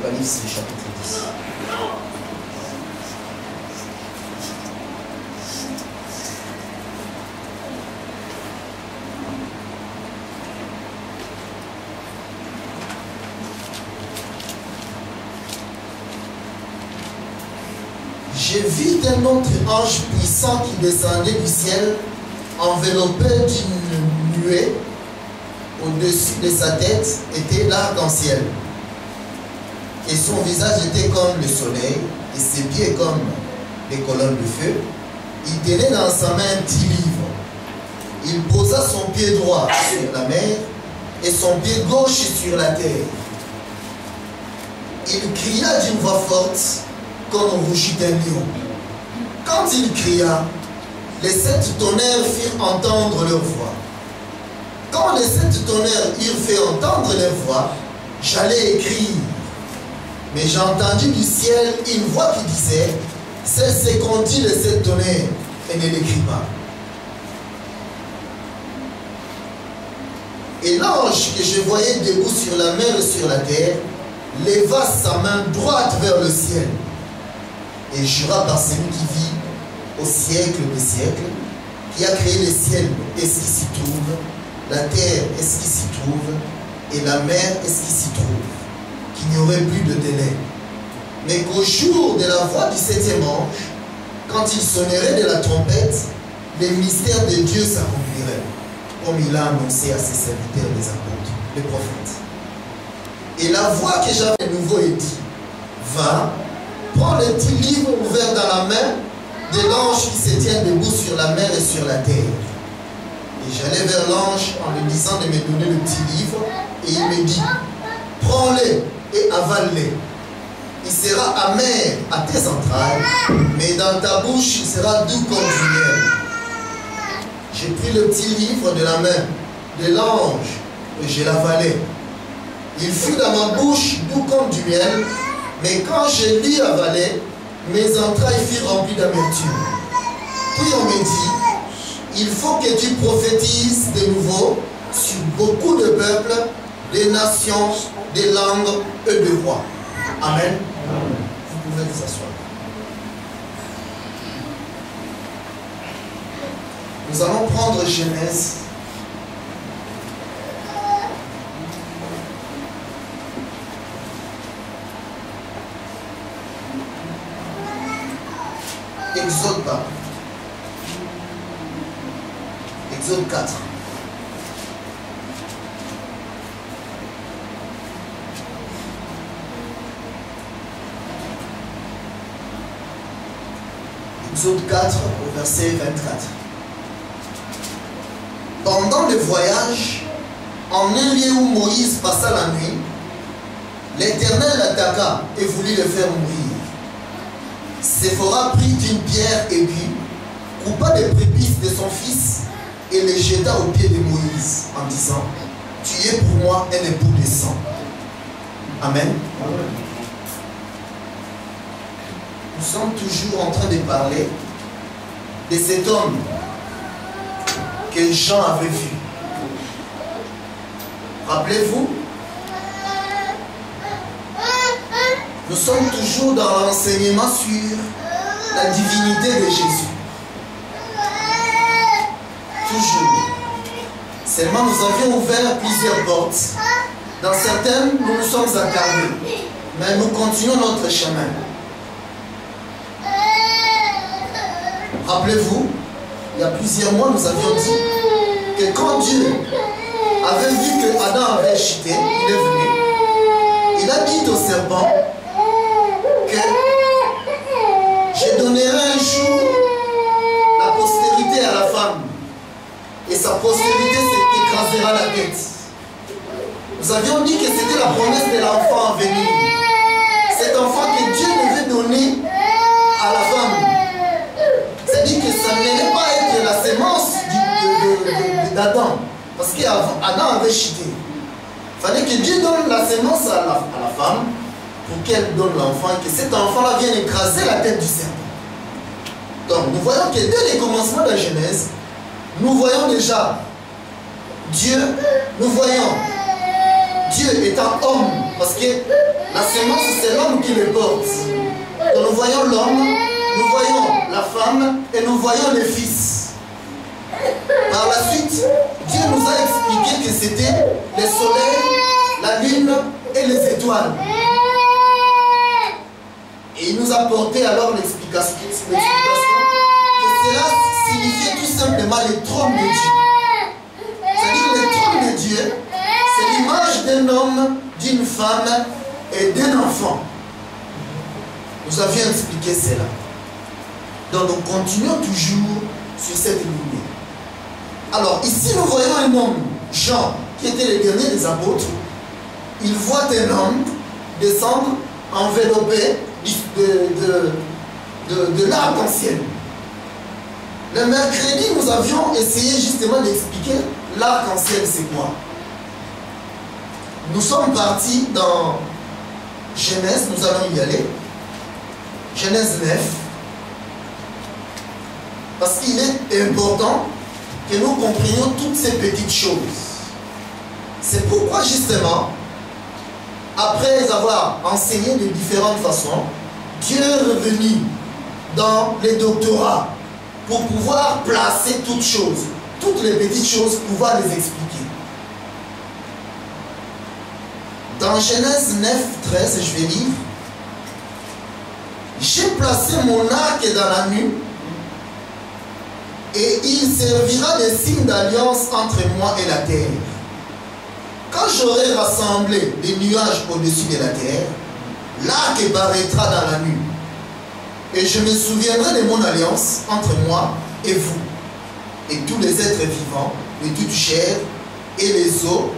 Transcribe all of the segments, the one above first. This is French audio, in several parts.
Apocalypse chapitre 10. J'ai vu un autre ange puissant qui descendait du ciel, enveloppé d'une nuée. Au-dessus de sa tête était l'arc-en-ciel. Et son visage était comme le soleil, et ses pieds comme des colonnes de feu. Il tenait dans sa main un petit livre. Il posa son pied droit sur la mer, et son pied gauche sur la terre. Il cria d'une voix forte, comme au rugit d'un lion. Quand il cria, les 7 tonnerres firent entendre leur voix. Quand les 7 tonnerres eurent fait entendre leur voix, j'allais écrire. Mais j'ai entendu du ciel une voix qui disait, cesse qu'on dit les 7 tonnerres et ne l'écrit pas. Et l'ange que je voyais debout sur la mer et sur la terre, leva sa main droite vers le ciel et jura par celui qui vit au siècle des siècles, qui a créé le ciel et ce qui s'y trouve, la terre et ce qui s'y trouve, et la mer et ce qui s'y trouve, qu'il n'y aurait plus de délai. Mais qu'au jour de la voix du 7e ange, quand il sonnerait de la trompette, les mystères de Dieu s'accompliraient, comme il a annoncé à ses serviteurs les apôtres, les prophètes. Et la voix que j'avais de nouveau est dit, va, prends le petit livre ouvert dans la main de l'ange qui se tient debout sur la mer et sur la terre. Et j'allais vers l'ange en lui disant de me donner le petit livre, et il me dit, prends-le et avale-le. Il sera amer à tes entrailles, mais dans ta bouche, il sera doux comme du miel. J'ai pris le petit livre de la main de l'ange et je l'avalai. Il fut dans ma bouche doux comme du miel, mais quand je l'ai avalé, mes entrailles furent remplies d'amertume. Puis on me dit, il faut que tu prophétises de nouveau sur beaucoup de peuples, des nations, des langues et de rois. Amen. Vous pouvez vous asseoir. Nous allons prendre Genèse. Exode pas. Exode 4. Exode 4 au verset 24. Pendant le voyage, en un lieu où Moïse passa la nuit, l'Éternel l'attaqua et voulut le faire mourir. Séphora prit une pierre aiguë, coupa des prépuces de son fils et les jeta aux pieds de Moïse en disant, tu es pour moi un époux de sang. Amen. Nous sommes toujours en train de parler de cet homme que Jean avait vu. Rappelez-vous, nous sommes toujours dans l'enseignement sur la divinité de Jésus. Toujours. Seulement nous avions ouvert plusieurs portes. Dans certaines, nous nous sommes attardés. Mais nous continuons notre chemin. Rappelez-vous, il y a plusieurs mois, nous avions dit que quand Dieu avait vu que Adam avait chuté, il est venu. Il a dit au serpent que je donnerai un jour la postérité à la femme et sa postérité s'écrasera la tête. Nous avions dit que c'était la promesse de l'enfant à venir. Cet enfant que Dieu devait donner à la femme. C'est-à-dire que ça n'allait pas être la sémence d'Adam. Parce qu'Adam avait chuté. Il fallait que Dieu donne la sémence à la femme pour qu'elle donne l'enfant et que cet enfant-là vienne écraser la tête du serpent. Donc nous voyons que dès les commencements de la Genèse, nous voyons déjà Dieu, nous voyons Dieu étant homme, parce que la sémence, c'est l'homme qui le porte. Donc nous voyons l'homme, nous voyons la femme et nous voyons le fils. Par la suite, Dieu nous a expliqué que c'était le soleil, la lune et les étoiles. Et il nous a porté alors l'explication que cela signifiait tout simplement le trône de Dieu. C'est-à-dire le trône de Dieu, c'est l'image d'un homme, d'une femme et d'un enfant. Nous avions expliqué cela. Donc nous continuons toujours sur cette ligne. Alors ici nous voyons un homme, Jean, qui était le dernier des apôtres. Il voit un homme descendre enveloppé de l'arc-en-ciel. Le mercredi, nous avions essayé justement d'expliquer l'arc-en-ciel c'est quoi. Nous sommes partis dans Genèse, nous allons y aller. Genèse 9. Parce qu'il est important que nous comprenions toutes ces petites choses. C'est pourquoi justement, après avoir enseigné de différentes façons, Dieu est revenu dans les doctorats pour pouvoir placer toutes choses, toutes les petites choses, pouvoir les expliquer. Dans Genèse 9, 13, je vais lire. J'ai placé mon arc dans la nuit et il servira de signe d'alliance entre moi et la terre. Quand j'aurai rassemblé des nuages au-dessus de la terre, l'arc paraîtra dans la nuit. Et je me souviendrai de mon alliance entre moi et vous, et tous les êtres vivants, de toute chair, et les eaux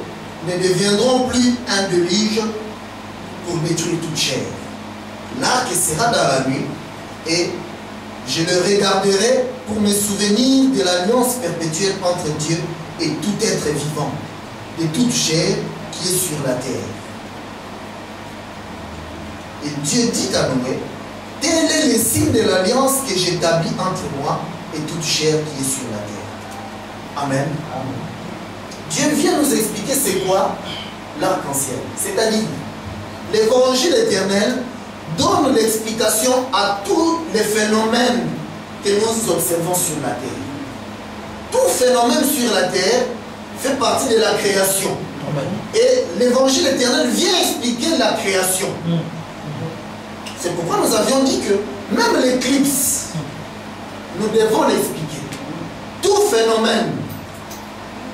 ne deviendront plus un déluge pour détruire toute chair. L'arc sera dans la nuit, et je le regarderai pour me souvenir de l'alliance perpétuelle entre Dieu et tout être vivant, de toute chair qui est sur la terre. Et Dieu dit à Noé, tel est le signe de l'alliance que j'établis entre moi et toute chair qui est sur la terre. Amen. Amen. Dieu vient nous expliquer c'est quoi l'arc-en-ciel. C'est-à-dire, l'évangile éternel donne l'explication à tous les phénomènes que nous observons sur la terre. Tout phénomène sur la terre fait partie de la création. Amen. Et l'évangile éternel vient expliquer la création. C'est pourquoi nous avions dit que même l'éclipse, nous devons l'expliquer. Tout phénomène.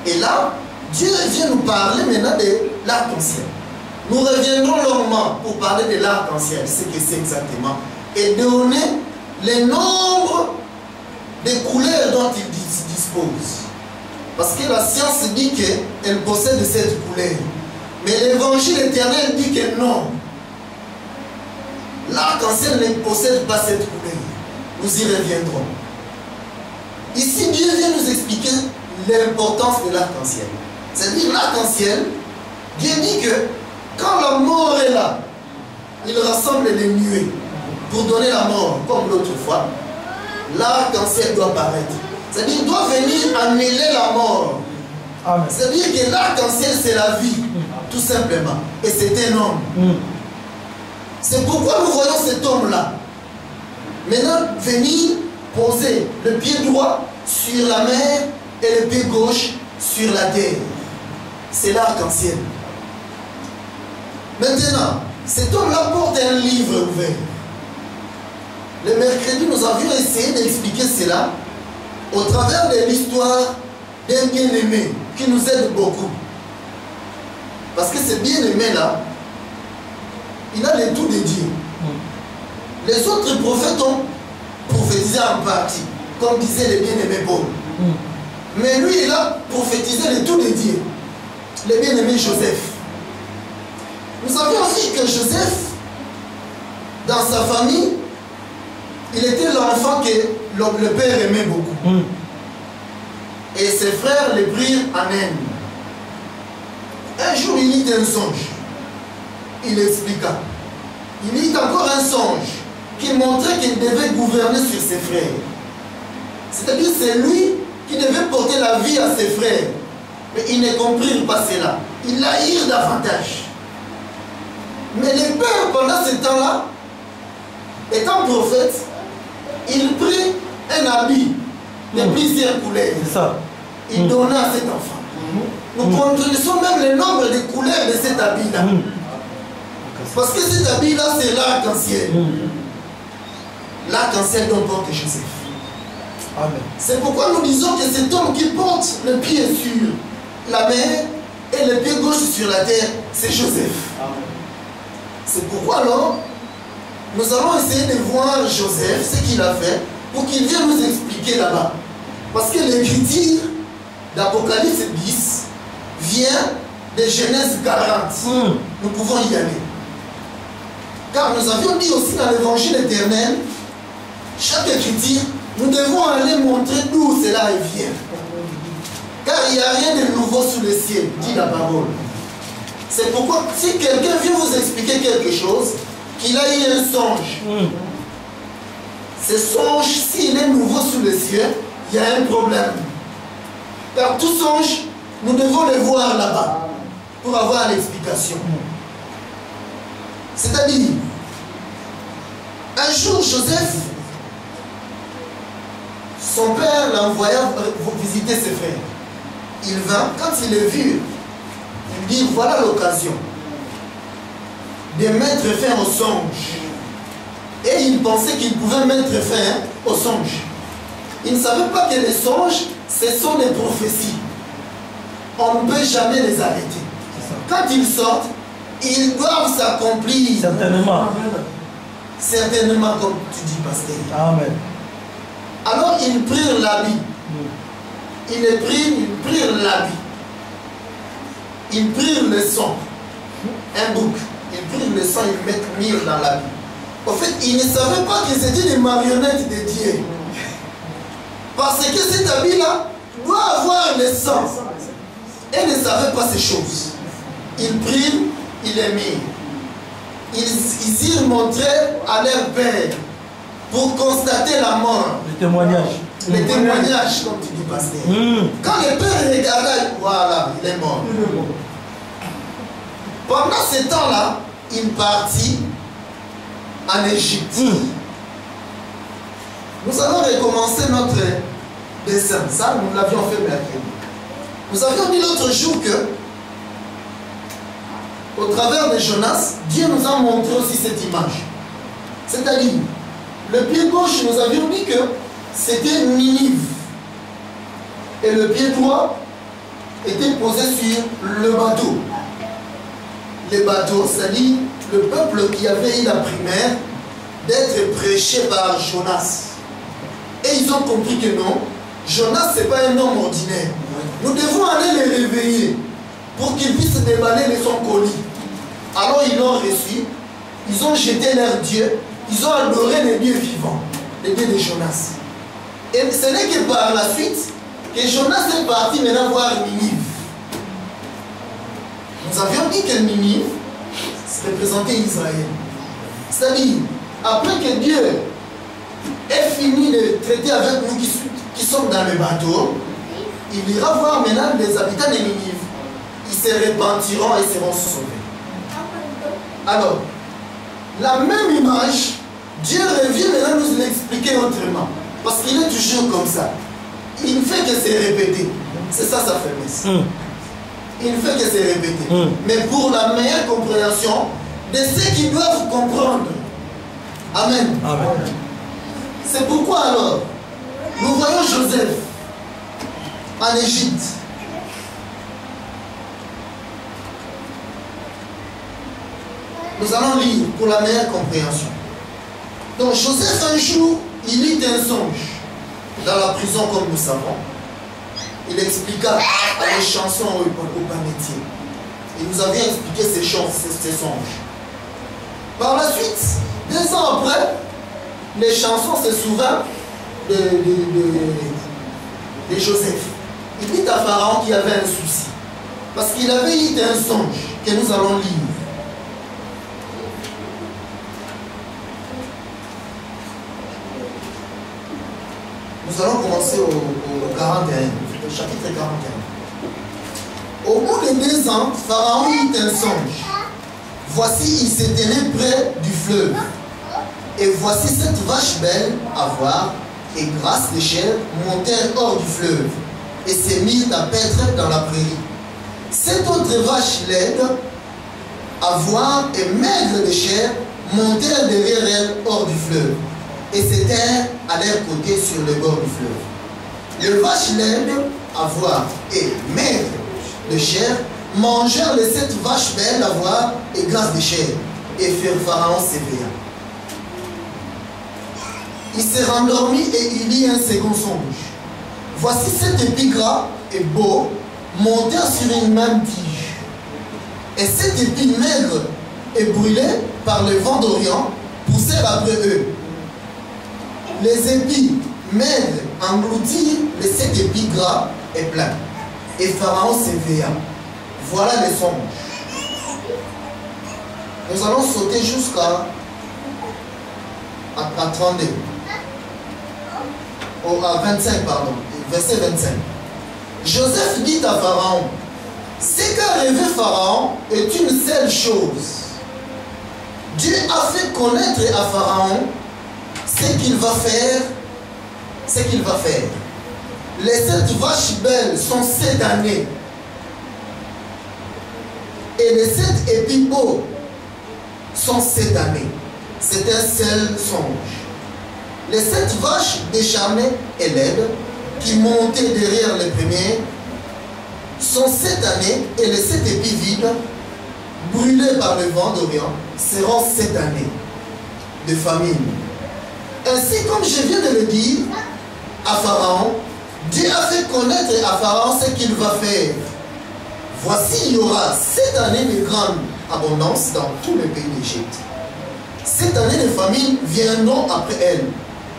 Et là, Dieu vient nous parler maintenant de l'arc-en-ciel. Nous reviendrons longuement pour parler de l'arc-en-ciel, ce que c'est exactement, et donner le nombre de couleurs dont il dispose. Parce que la science dit qu'elle possède cette couleur. Mais l'évangile éternel dit que non. L'arc-en-ciel ne possède pas cette couleur. Nous y reviendrons. Ici, Dieu vient nous expliquer l'importance de l'arc-en-ciel. C'est-à-dire l'arc-en-ciel, Dieu dit que quand la mort est là, il rassemble les nuées pour donner la mort, comme l'autre fois. L'arc-en-ciel doit paraître. C'est-à-dire qu'il doit venir annuler la mort. C'est-à-dire que l'arc-en-ciel, c'est la vie, tout simplement. Et c'est un homme. C'est pourquoi nous voyons cet homme-là maintenant venir poser le pied droit sur la mer et le pied gauche sur la terre. C'est l'arc-en-ciel. Maintenant, cet homme-là porte un livre ouvert. Le mercredi, nous avions essayé d'expliquer cela au travers de l'histoire d'un bien-aimé qui nous aide beaucoup. Parce que ce bien-aimé-là, il a le tout de Dieu. Les autres prophètes ont prophétisé en partie, comme disait le bien-aimé Paul. Mais lui, il a prophétisé le tout de Dieu. Le bien-aimé Joseph. Nous avions vu que Joseph, dans sa famille, il était l'enfant que le père aimait beaucoup. Et ses frères le prirent en haine. Un jour, il eut un songe. Il expliqua. Il eut encore un songe qui montrait qu'il devait gouverner sur ses frères. C'est-à-dire c'est lui qui devait porter la vie à ses frères. Mais ils ne comprirent pas cela. Ils l'haïrent davantage. Mais les pères, pendant ce temps-là, étant prophète, il prit un habit de plusieurs couleurs. C'est ça. Il donna à cet enfant. Nous connaissons même le nombre de couleurs de cet habit-là. Parce que cet habit-là, c'est l'arc-en-ciel. L'arc-en-ciel dont porte Joseph. Amen. C'est pourquoi nous disons que cet homme qui porte le pied sur la mer et le pied gauche sur la terre, c'est Joseph. C'est pourquoi alors, nous allons essayer de voir Joseph, ce qu'il a fait, pour qu'il vienne nous expliquer là-bas. Parce que l'écriture d'Apocalypse 10 vient de Genèse 40. Nous pouvons y aller. Car nous avions dit aussi dans l'évangile éternel, chaque écriture, nous devons aller montrer d'où cela vient. Car il n'y a rien de nouveau sous le ciel, dit la parole. C'est pourquoi, si quelqu'un vient vous expliquer quelque chose, qu'il a eu un songe, ce songe, s'il est nouveau sous le ciel, il y a un problème. Car tout songe, nous devons le voir là-bas, pour avoir l'explication. C'est-à-dire, un jour, Joseph, son père l'envoya visiter ses frères. Il vint, quand il les vit, il dit, voilà l'occasion de mettre fin au songe. Et il pensait qu'il pouvait mettre fin au songe. Il ne savait pas que les songes, ce sont des prophéties. On ne peut jamais les arrêter. Quand ils sortent, ils doivent s'accomplir. Certainement. Certainement, comme tu dis, pasteur. Amen. Alors ils prirent l'habit. Ils prirent l'habit. Ils prirent le sang. Un bouc. Ils prirent le sang, ils mirent dans l'habit. En fait, ils ne savaient pas que c'était des marionnettes de Dieu. Parce que cet habit-là doit avoir le sang. Et ils ne savaient pas ces choses. Ils prirent, ils les mirent. Ils irent montrer à leur père pour constater la mort. Le témoignage. Le témoignage, comme tu dis, pasteur. Quand le père regarda, voilà, il est mort. Pendant ce temps-là, il partit en Égypte. Nous allons recommencer notre dessin. Ça, nous l'avions fait mercredi. Nous avions dit l'autre jour que, au travers de Jonas, Dieu nous a montré aussi cette image. C'est-à-dire, le pied gauche, nous avions dit que c'était Ninive. Et le pied droit était posé sur le bateau. Le bateau, c'est-à-dire le peuple qui avait eu la primaire d'être prêché par Jonas. Et ils ont compris que non, Jonas, ce n'est pas un homme ordinaire. Nous devons aller les réveiller pour qu'ils puissent déballer son colis. Alors ils l'ont reçu, ils ont jeté leur Dieu, ils ont adoré les dieux vivants, les dieux de Jonas. Et ce n'est que par la suite que Jonas est parti maintenant voir Ninive. Nous avions dit que Ninive représentait Israël. C'est-à-dire, après que Dieu ait fini de traiter avec nous qui sommes dans le bateau, il ira voir maintenant les habitants de Ninive. Ils se repentiront et seront sauvés. Alors, la même image, Dieu revient maintenant nous l'expliquer autrement. Parce qu'il est toujours comme ça. Il ne fait que se répéter. C'est ça sa faiblesse. Il ne fait que se répéter. Mais pour la meilleure compréhension de ceux qui doivent comprendre. Amen. Amen. C'est pourquoi alors, nous voyons Joseph en Égypte. Nous allons lire pour la meilleure compréhension. Donc Joseph, un jour, il eut un songe dans la prison, comme nous savons. Il expliqua à les chansons au panetier. Et nous avions expliqué ces songes. Par la suite, 2 ans après, les chansons se souviennent de Joseph. Il dit à Pharaon qu'il y avait un souci. Parce qu'il avait eu un songe que nous allons lire. Nous allons commencer au 41, au chapitre 41. Au bout de 2 ans, Pharaon eut un songe. Voici, il se tenait près du fleuve. Et voici cette vache belle à voir, et grâce les chèvres montèrent hors du fleuve, et se mirent à paître dans la prairie. Cette autre vache laide à voir et maigre de chair montèrent derrière elle hors du fleuve, et s'étèrent à leur côté sur le bord du fleuve. Les vaches laides à voir et maigres de chair mangèrent les 7 vaches belles à voir et grasses de chair, et Pharaon s'éveilla. Il s'est rendormi et il eut un second songe. Voici 7 épis gras et beaux montèrent sur une même tige. Et 7 épis maigres et brûlés par le vent d'Orient poussèrent après eux. Les épis maigres engloutirent les 7 épis gras et pleins. Et Pharaon s'éveilla. Voilà les songes. Nous allons sauter jusqu'à 32. À 25, pardon. Verset 25. Joseph dit à Pharaon, ce qu'a rêvé Pharaon est une seule chose. Dieu a fait connaître à Pharaon ce qu'il va faire. Les 7 vaches belles sont 7 années. Et les 7 épis beaux sont 7 années. C'est un seul songe. Les 7 vaches décharnées et laides qui montaient derrière les premiers sont 7 années, et les 7 épis vides brûlés par le vent d'Orient seront 7 années de famine. Ainsi, comme je viens de le dire à Pharaon, Dieu a fait connaître à Pharaon ce qu'il va faire. Voici, il y aura 7 années de grande abondance dans tout le pays d'Égypte. 7 années de famine viendront après elle,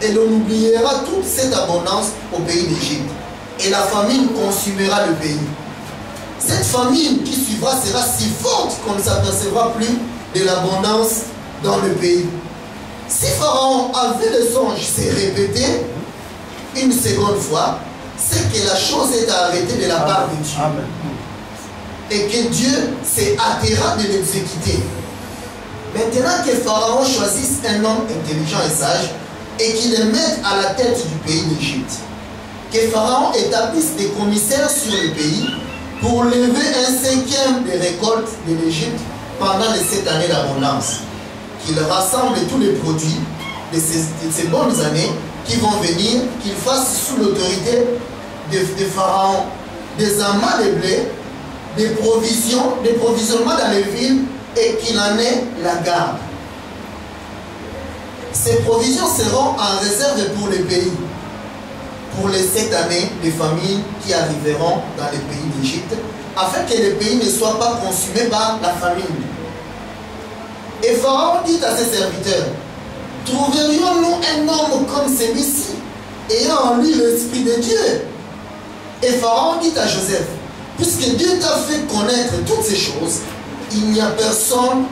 et l'on oubliera toute cette abondance au pays d'Égypte, et la famine consumera le pays. Cette famine qui suivra sera si forte qu'on ne s'apercevra plus de l'abondance dans le pays. Si Pharaon avait le songe s'est répété une seconde fois, c'est que la chose est arrêtée de la part de Dieu. Amen. Et que Dieu s'est hâtera de l'exécuter. Maintenant que Pharaon choisisse un homme intelligent et sage, et qu'il le mette à la tête du pays d'Égypte, que Pharaon établisse des commissaires sur le pays pour lever un 5e des récoltes de l'Égypte pendant les 7 années d'abondance, qu'il rassemble tous les produits de ces bonnes années qui vont venir, qu'il fasse sous l'autorité de Pharaon des amas de blé, des provisionnements dans les villes, et qu'il en ait la garde. Ces provisions seront en réserve pour le pays, pour les 7 années de famine qui arriveront dans le pays d'Égypte, afin que le pays ne soit pas consumé par la famine. Et Pharaon dit à ses serviteurs, trouverions-nous un homme comme celui-ci, ayant en lui l'Esprit de Dieu? Et Pharaon dit à Joseph, puisque Dieu t'a fait connaître toutes ces choses, il n'y a personne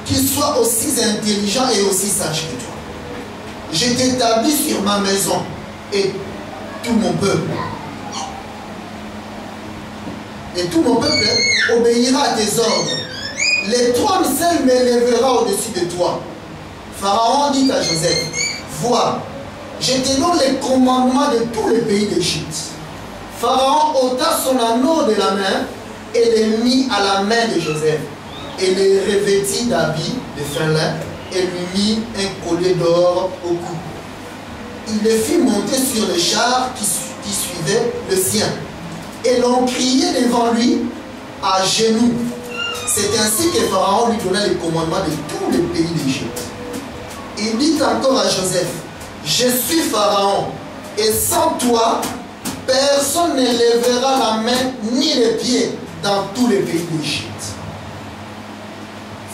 qui soit aussi intelligent et aussi sage que toi. Je t'établis sur ma maison et tout mon peuple. Et tout mon peuple obéira à tes ordres. Le trône seul m'élèvera au-dessus de toi. Pharaon dit à Joseph, vois, je te donne les commandements de tout le pays d'Égypte. Pharaon ôta son anneau de la main et le mit à la main de Joseph, et le revêtit d'habits de fin lin, et lui mit un collier d'or au cou. Il le fit monter sur le char qui suivait le sien, et l'on criait devant lui à genoux. C'est ainsi que Pharaon lui donna les commandements de tout le pays d'Égypte. Il dit encore à Joseph, je suis Pharaon, et sans toi, personne ne lèvera la main ni les pieds dans tout le pays d'Égypte.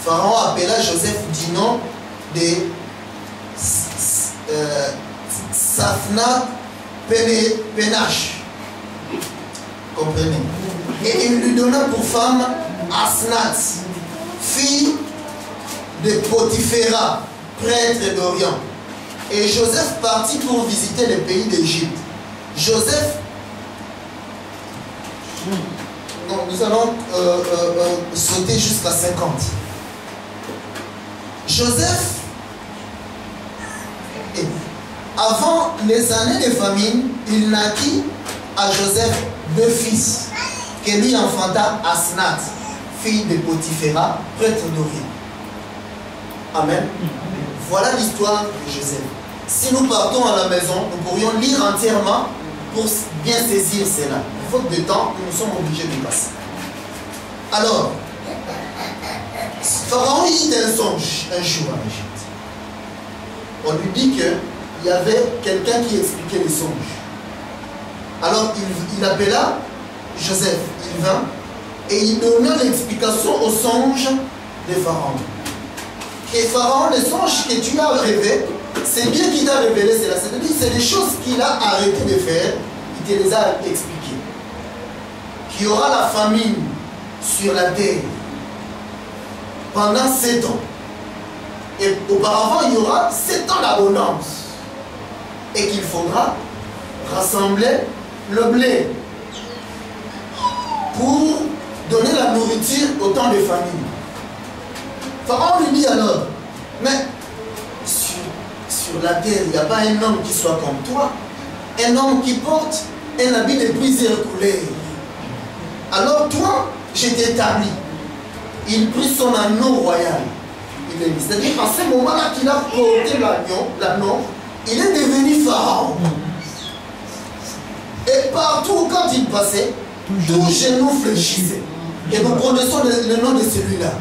Pharaon appela Joseph du nom de Safnat Penache. Comprenez? Et il lui donna pour femme Asnat, fille de Potiphéra, prêtre d'Orient. Et Joseph partit pour visiter le pays d'Égypte. Joseph Donc nous allons sauter jusqu'à 50. Joseph, avant les années de famine, il naquit à Joseph 2 fils, que lui enfanta Asnath, fille de Potiphéra, prêtre d'Orient. Amen. Voilà l'histoire de Joseph. Si nous partons à la maison, nous pourrions lire entièrement pour bien saisir cela. Faute de temps, nous sommes obligés de passer. Alors, Pharaon eut un songe un jour en Égypte. On lui dit qu'il y avait quelqu'un qui expliquait les songes. Alors il appela Joseph, il vint et il donna l'explication au songe de Pharaon. Et Pharaon, le songe que tu as rêvé, c'est bien qu'il t'a révélé cela. C'est-à-dire c'est des choses qu'il a arrêté de faire, il te les a expliquées. Qu'il y aura la famine sur la terre pendant 7 ans. Et auparavant, il y aura 7 ans d'abondance. Et qu'il faudra rassembler le blé pour donner la nourriture au temps de famine. Pharaon lui dit alors, mais sur la terre, il n'y a pas un homme qui soit comme toi, un homme qui porte un habit de plusieurs couleurs. Alors toi, je t'établis. Il prit son anneau royal. C'est-à-dire à ce moment-là qu'il a porté l'anneau, il est devenu Pharaon. Et partout quand il passait, tout genou fléchissait. Et nous prononçons le nom de celui-là.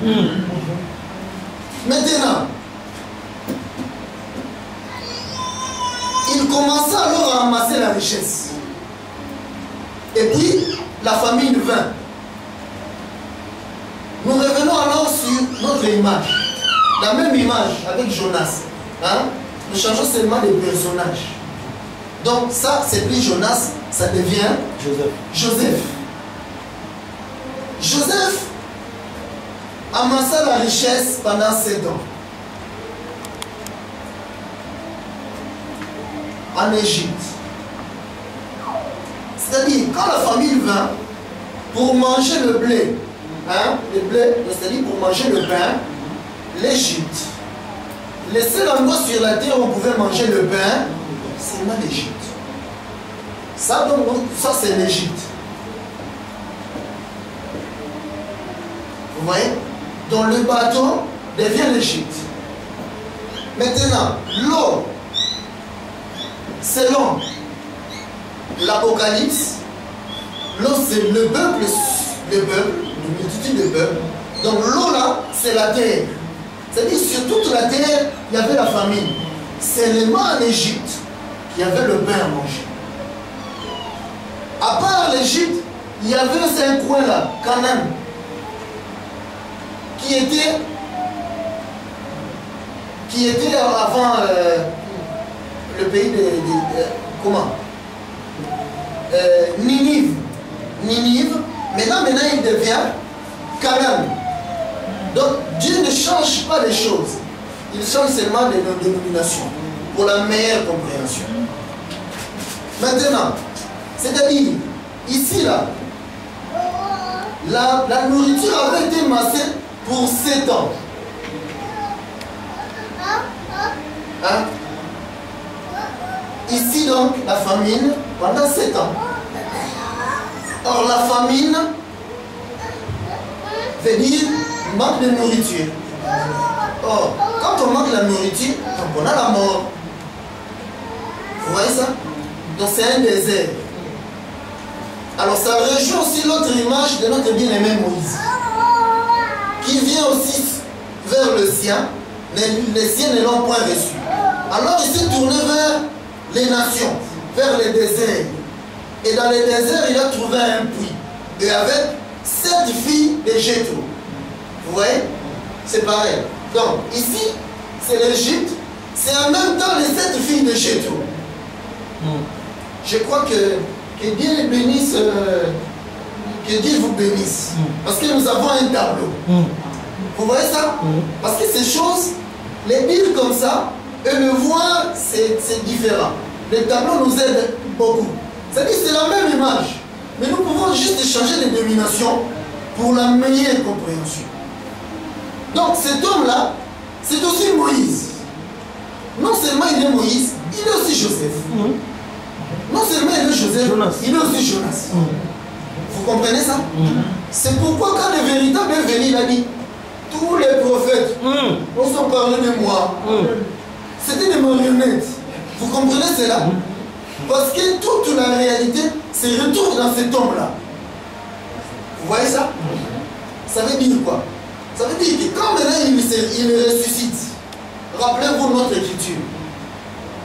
Maintenant, il commença alors à amasser la richesse. Et puis, la famine vint. Nous revenons alors sur notre image. La même image avec Jonas. Hein? Nous changeons seulement les personnages. Donc ça, c'est plus Jonas, ça devient Joseph. Joseph amassa la richesse pendant 7 ans. En Égypte. C'est-à-dire, quand la famille vint, pour manger le blé, hein, c'est-à-dire pour manger le pain, l'Égypte. Le seul endroit sur la terre où on pouvait manger le pain, c'est l'Égypte. Ça, donc, ça c'est l'Égypte. Vous voyez? Donc le bateau devient l'Égypte. Maintenant, l'eau, selon l'Apocalypse, l'eau c'est le peuple, une multitude de peuples. Donc l'eau là, c'est la terre. C'est-à-dire sur toute la terre, il y avait la famine. Seulement en Égypte, il y avait le pain à manger. À part l'Égypte, il y avait un coin là, Canaan, qui était avant le pays de comment Ninive. Maintenant il devient Canaan. Donc Dieu ne change pas les choses. Il change seulement les dénominations pour la meilleure compréhension. Maintenant, c'est-à-dire, ici là, la nourriture avait été massée pour 7 ans. Hein? Ici donc, la famine, pendant 7 ans. Or la famine veut dire manque de nourriture. Or, quand on manque la nourriture, donc on a la mort. Vous voyez ça? Donc c'est un désert. Alors ça rejoint aussi l'autre image de notre bien-aimé Moïse, qui vient aussi vers le sien, les siens ne l'ont point reçu. Alors il s'est tourné vers les nations, vers les déserts. Et dans les déserts, il a trouvé un puits. Et avec 7 filles de Jéthro. Vous voyez? C'est pareil. Donc ici, c'est l'Égypte, c'est en même temps les 7 filles de Jéthro. Je crois que Dieu bénisse, que Dieu vous bénisse. Parce que nous avons un tableau. Vous voyez ça? Parce que ces choses, les lire comme ça, et le voir, c'est différent. Le tableau nous aide beaucoup. C'est-à-dire c'est la même image. Mais nous pouvons juste échanger les dénominations pour la meilleure compréhension. Donc cet homme-là, c'est aussi Moïse. Non seulement il est Moïse, il est aussi Joseph. Non seulement il est Joseph, il est aussi Jonas. Vous comprenez ça? C'est pourquoi quand le véritable est venu, il a dit, tous les prophètes ont parlé de moi. C'était des marionnettes. Vous comprenez cela? Parce que toute la réalité se retrouve dans cet homme-là. Vous voyez ça? Ça veut dire quoi? Ça veut dire que quand maintenant il ressuscite, rappelez-vous notre écriture.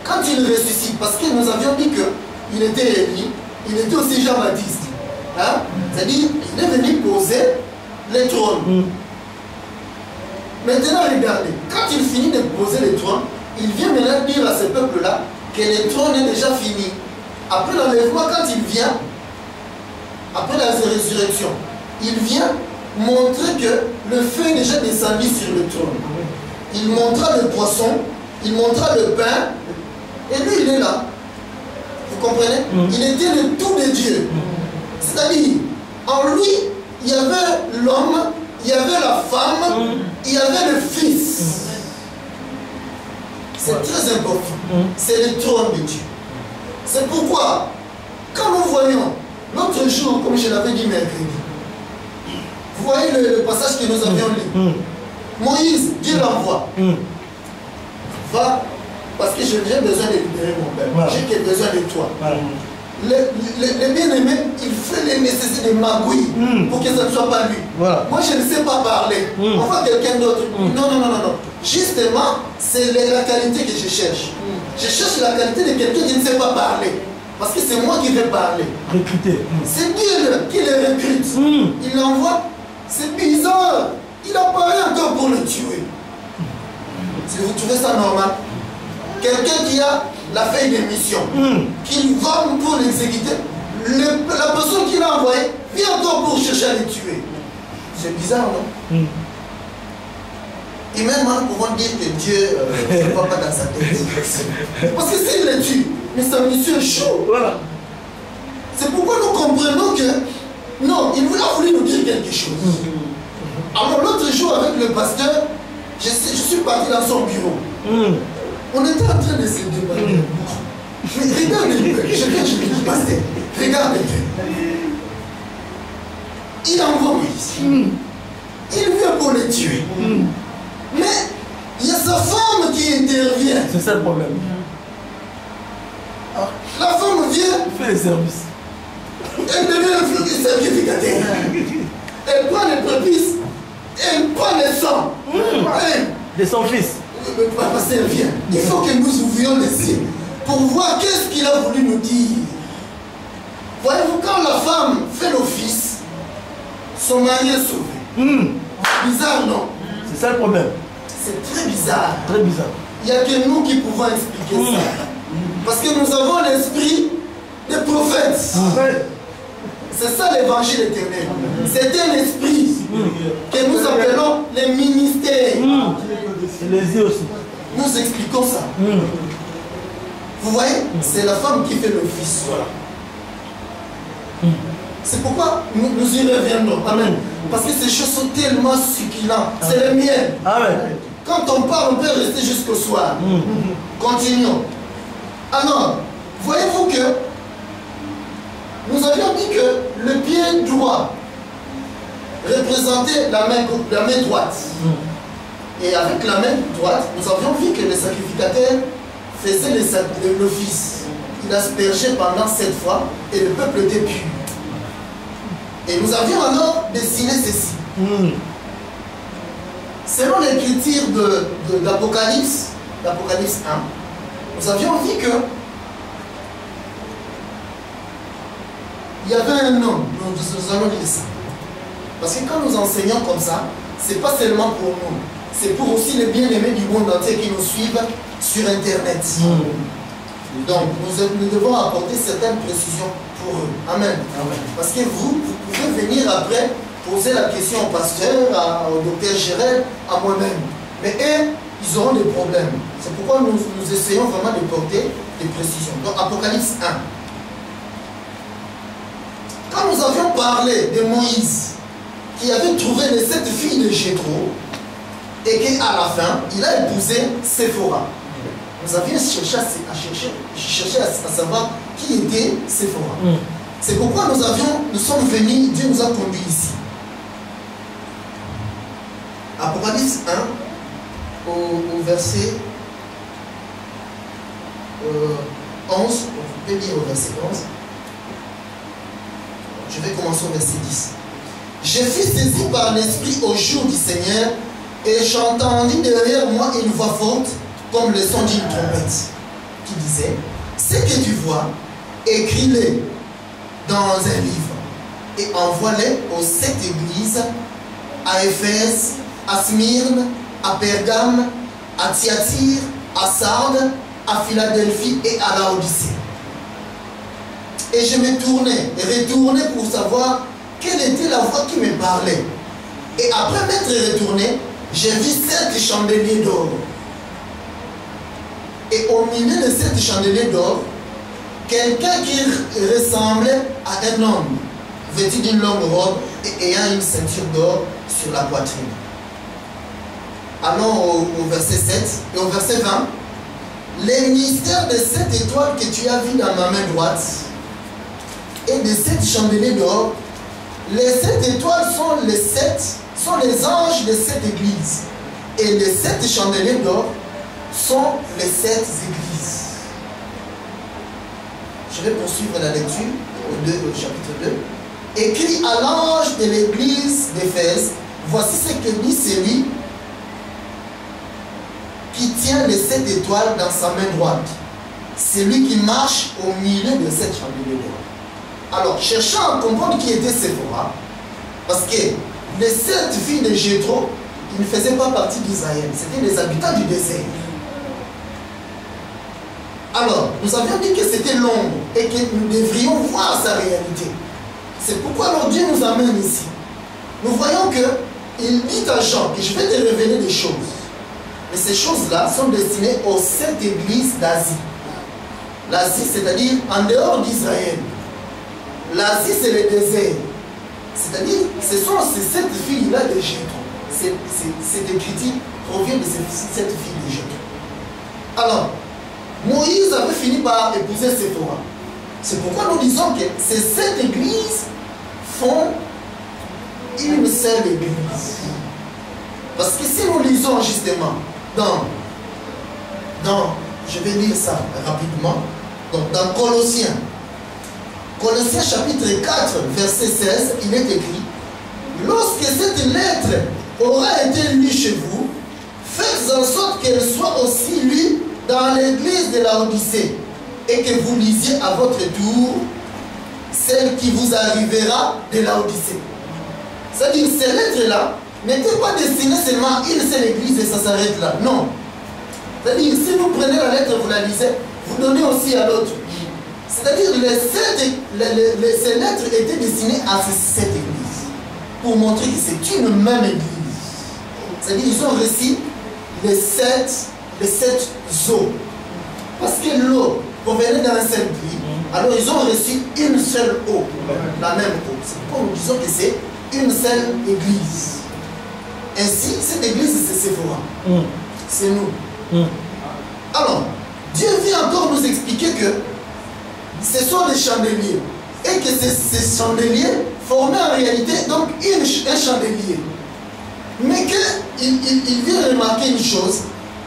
Quand il ressuscite, parce que nous avions dit qu'il était Élie, il était aussi Jean-Baptiste. Hein? C'est-à-dire qu'il est venu poser les trônes. Maintenant, regardez, quand il finit de poser les trônes, il vient maintenant dire à ce peuple-là que le trône est déjà fini. Après l'enlèvement, quand il vient, après la résurrection, il vient montrer que le feu est déjà descendu sur le trône. Il montra le poisson, il montra le pain, et lui il est là. Vous comprenez? Il était le tout de Dieu. C'est-à-dire, en lui, il y avait l'homme, il y avait la femme, il y avait le Fils. C'est très important. C'est le trône de Dieu. C'est pourquoi, quand nous voyons, l'autre jour, comme je l'avais dit mercredi, vous voyez le passage que nous avions lu. Moïse, Dieu l'envoie. Va, parce que j'ai besoin de libérer mon père. Voilà. J'ai besoin de toi. Voilà. Le bien-aimé, il fait les nécessités de magouille pour que ça ne soit pas lui. Voilà. Moi, je ne sais pas parler. On voit quelqu'un d'autre. Non. Justement, c'est la qualité que je cherche. Je cherche la qualité de quelqu'un qui ne sait pas parler. Parce que c'est moi qui vais parler. Recruter. C'est Dieu qui le recrute. Il l'envoie. C'est bizarre. Il apparaît encore pour le tuer. Si vous trouvez ça normal, quelqu'un qui a la feuille de mission, qu'il va pour l'exécuter, la personne qui l'a envoyé vient encore pour chercher à le tuer. C'est bizarre, non? Et même nous pouvons dire que Dieu ne va pas dans sa tête. Parce que s'il le tue, mais sa mission est chaude. Voilà. C'est pourquoi nous comprenons que non, il a voulu nous dire quelque chose. Alors l'autre jour avec le pasteur, je suis parti dans son bureau. On était en train de se débattre. Mais regarde un peu, je dis pasteur, regarde un peu. Il envoie Moïse. Il vient pour le tuer. Mais il y a sa femme qui intervient. C'est ça le problème. La femme vient. Elle fait les services. Elle devient un sacrificateur. Elle prend les prépices. Elle prend les sangs. De son fils. Pasteur vient. Il faut que nous ouvrions les yeux pour voir qu'est-ce qu'il a voulu nous dire. Voyez-vous, quand la femme fait l'office, son mari est sauvé. Bizarre, non? C'est ça le problème. C'est très bizarre. Très bizarre. Il n'y a que nous qui pouvons expliquer ça. Parce que nous avons l'esprit des prophètes. C'est ça l'évangile éternel. C'est un esprit que nous appelons les ministères. Les yeux aussi. Nous expliquons ça. Vous voyez, c'est la femme qui fait l'office. Voilà. C'est pourquoi nous y reviendrons. Amen. Parce que ces choses sont tellement succulentes. C'est le miel. Amen. Quand on parle, on peut rester jusqu'au soir. Continuons. Alors, voyez-vous que nous avions dit que le pied droit représentait la main droite. Et avec la main droite, nous avions vu que le sacrificateur faisait l'office. Il aspergeait pendant 7 fois et le peuple était pur. Et nous avions alors dessiné ceci. Selon l'écriture d'Apocalypse, d'Apocalypse 1, nous avions vu que il y avait un homme, nous allons lire ça. Parce que quand nous enseignons comme ça, ce n'est pas seulement pour nous, c'est pour aussi les bien-aimés du monde entier qui nous suivent sur Internet. Donc, nous devons apporter certaines précisions pour eux. Amen. Parce que vous pouvez venir après poser la question au pasteur, au docteur Gérald, à moi-même. Mais eux, ils auront des problèmes. C'est pourquoi nous essayons vraiment de porter des précisions. Donc, Apocalypse 1. Quand parlé de Moïse, qui avait trouvé les 7 filles de Jéthro, et qu'à la fin, il a épousé Séphora. Nous avions cherché à savoir qui était Séphora. C'est pourquoi nous sommes venus, Dieu nous a conduits ici. Apocalypse 1, au verset 11, vous pouvez lire au verset 11. Je vais commencer au verset 10. Je fus saisi par l'Esprit au jour du Seigneur, et j'entendis derrière moi une voix forte, comme le son d'une trompette, qui disait: ce que tu vois, écris-le dans un livre, et envoie-le aux 7 églises, à Éphèse, à Smyrne, à Pergame, à Thyatire, à Sardes, à Philadelphie et à Laodicée. Et je me retournais pour savoir quelle était la voix qui me parlait. Et après m'être retourné, j'ai vu 7 chandeliers d'or. Et au milieu de 7 chandeliers d'or, quelqu'un qui ressemblait à un homme, vêtu d'une longue robe et ayant une ceinture d'or sur la poitrine. Allons au verset 7 et au verset 20. Les mystères de 7 étoiles que tu as vues dans ma main droite et de 7 chandeliers d'or, les 7 étoiles sont les anges de 7 églises, et les 7 chandeliers d'or sont les 7 églises. Je vais poursuivre la lecture au chapitre 2. Écrit à l'ange de l'église d'Éphèse, voici ce que dit celui qui tient les 7 étoiles dans sa main droite, celui qui marche au milieu de 7 chandeliers d'or. Alors, cherchant à comprendre qui était Séphora, parce que les 7 filles de Jéthro, ils ne faisaient pas partie d'Israël, c'était les habitants du désert. Alors, nous avions dit que c'était l'ombre et que nous devrions voir sa réalité. C'est pourquoi alors Dieu nous amène ici. Nous voyons qu'il dit à Jean que je vais te révéler des choses. Mais ces choses-là sont destinées aux 7 églises d'Asie. L'Asie, c'est-à-dire en dehors d'Israël. L'Asie, c'est le désert. C'est-à-dire, ce sont ces 7 filles-là de Jéthro. Cette écriture provient de ces 7 filles de Jéthro. Alors, Moïse avait fini par épouser Séphora. C'est pourquoi nous disons que ces 7 églises font une seule église. Parce que si nous lisons justement je vais lire ça rapidement, donc dans Colossiens chapitre 4, verset 16, il est écrit: lorsque cette lettre aura été lue chez vous, faites en sorte qu'elle soit aussi lue dans l'église de Laodicée, et que vous lisiez à votre tour celle qui vous arrivera de Laodicée. C'est-à-dire, ces lettres-là n'étaient pas destinées seulement à une seule église et ça s'arrête là. Non. C'est-à-dire, si vous prenez la lettre, vous la lisez, vous donnez aussi à l'autre. C'est-à-dire, ces lettres étaient destinées à ces 7 églises, pour montrer que c'est une même église. C'est-à-dire, ils ont reçu les 7 eaux. Parce que l'eau provenait d'un seul pays, alors ils ont reçu une seule eau, la même eau. C'est pourquoi nous disons que c'est une seule église. Ainsi, cette église, c'est Séphora. C'est nous. Alors, Dieu vient encore nous expliquer que ce sont les chandeliers. Et que ces chandeliers formaient en réalité donc un chandelier. Mais qu'il vient remarquer une chose,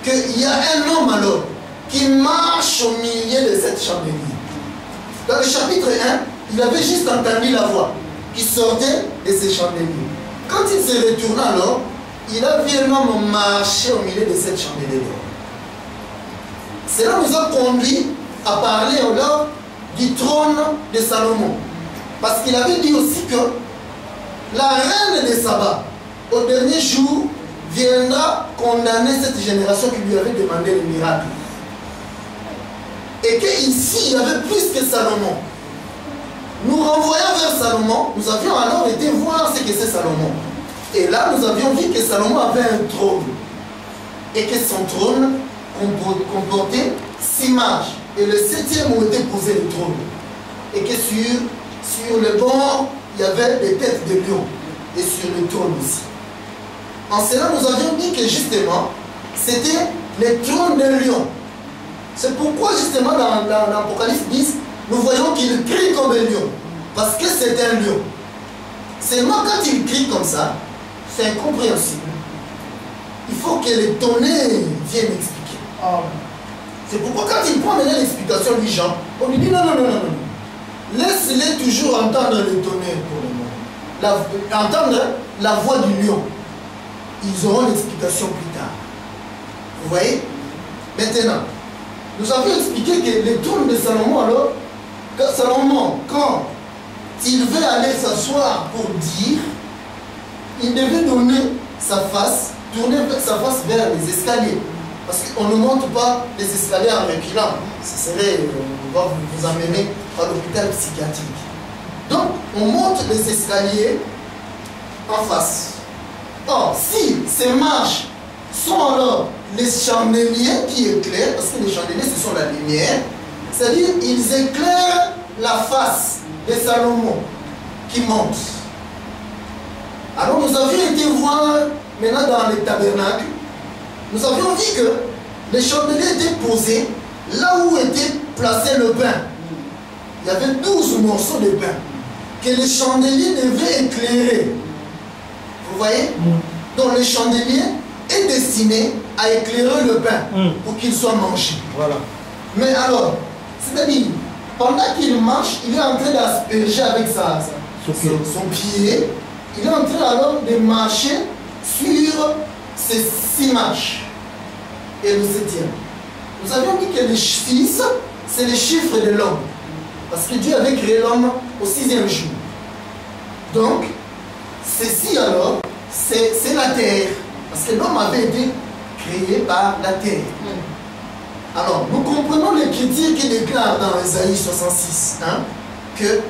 qu'il y a un homme alors qui marche au milieu de cette chandelier. Dans le chapitre 1, il avait juste entendu la voix qui sortait de ces chandeliers. Quand il se retourna alors, il a vu un homme marcher au milieu de cette chandelier. Cela nous a conduit à parler alors du trône de Salomon. Parce qu'il avait dit aussi que la reine de Saba, au dernier jour, viendra condamner cette génération qui lui avait demandé le miracle. Et qu'ici, il y avait plus que Salomon. Nous renvoyons vers Salomon, nous avions alors été voir ce que c'est Salomon. Et là, nous avions vu que Salomon avait un trône. Et que son trône comportait 6 marches. Et le 7e où était posé le trône. Et que sur le bord il y avait des têtes de lions. Et sur le trône aussi. En cela, nous avions dit que justement, c'était les trônes de lions. C'est pourquoi justement dans l'Apocalypse 10, nous voyons qu'il crie comme un lion. Parce que c'est un lion. Seulement quand il crie comme ça, c'est incompréhensible. Il faut que les tonnerres viennent expliquer. C'est pourquoi quand il prend maintenant l'explication, lui Jean, on lui dit non. Laisse-les toujours entendre les tonnerres pour le moment. Entendre la voix du lion. Ils auront l'explication plus tard. Vous voyez? Maintenant, nous avions expliqué que les trônes de Salomon, alors, Salomon, quand il veut aller s'asseoir pour dire, il devait donner sa face, tourner sa face vers les escaliers. Parce qu'on ne monte pas les escaliers en reculant. Ce serait, on va vous amener à l'hôpital psychiatrique. Donc, on monte les escaliers en face. Or, si ces marches sont alors les chandeliers qui éclairent, parce que les chandeliers, ce sont la lumière, c'est-à-dire ils éclairent la face de Salomon qui monte. Alors, nous avions été voir maintenant dans les tabernacles, nous avions dit que les chandeliers étaient posés là où était placé le pain. Il y avait 12 morceaux de pain que les chandeliers devaient éclairer. Vous voyez? Donc le chandelier est destiné à éclairer le pain pour qu'il soit mangé. Voilà. Mais alors, c'est-à-dire, pendant qu'il marche, il est en train d'asperger avec son pied. Il est en train alors de marcher sur ces 6 marches. Et le 7e. Nous avions dit que les 6, c'est les chiffres de l'homme. Parce que Dieu avait créé l'homme au 6e jour. Donc, ceci alors, c'est la terre. Parce que l'homme avait été créé par la terre. Alors, nous comprenons l'écriture qui déclare dans Ésaïe 66 que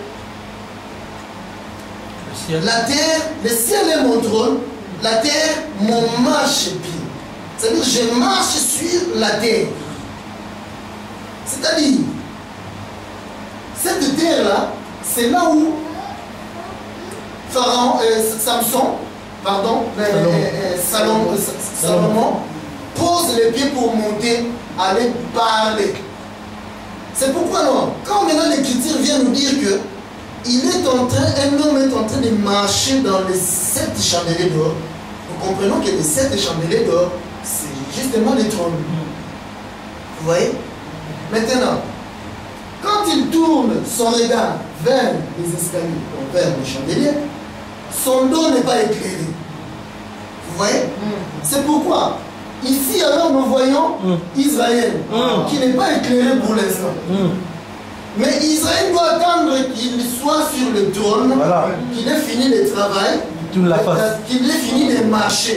la terre, le ciel est mon trône, la terre, mon marchepied. C'est-à-dire, je marche sur la terre. C'est-à-dire, cette terre-là, c'est là où Salomon pose les pieds pour monter, aller parler. C'est pourquoi non, quand maintenant l'écriture vient nous dire que un homme est en train de marcher dans les 7 chandeliers d'or, nous comprenons que les 7 chandeliers d'or, c'est justement les trônes. Vous voyez? Maintenant, quand il tourne son regard vers les escaliers, vers les chandeliers, son dos n'est pas éclairé. Vous voyez? C'est pourquoi, ici alors nous voyons Israël, qui n'est pas éclairé pour l'instant. Mais Israël doit attendre qu'il soit sur le trône, qu'il ait fini le travail, qu'il ait fini de marcher.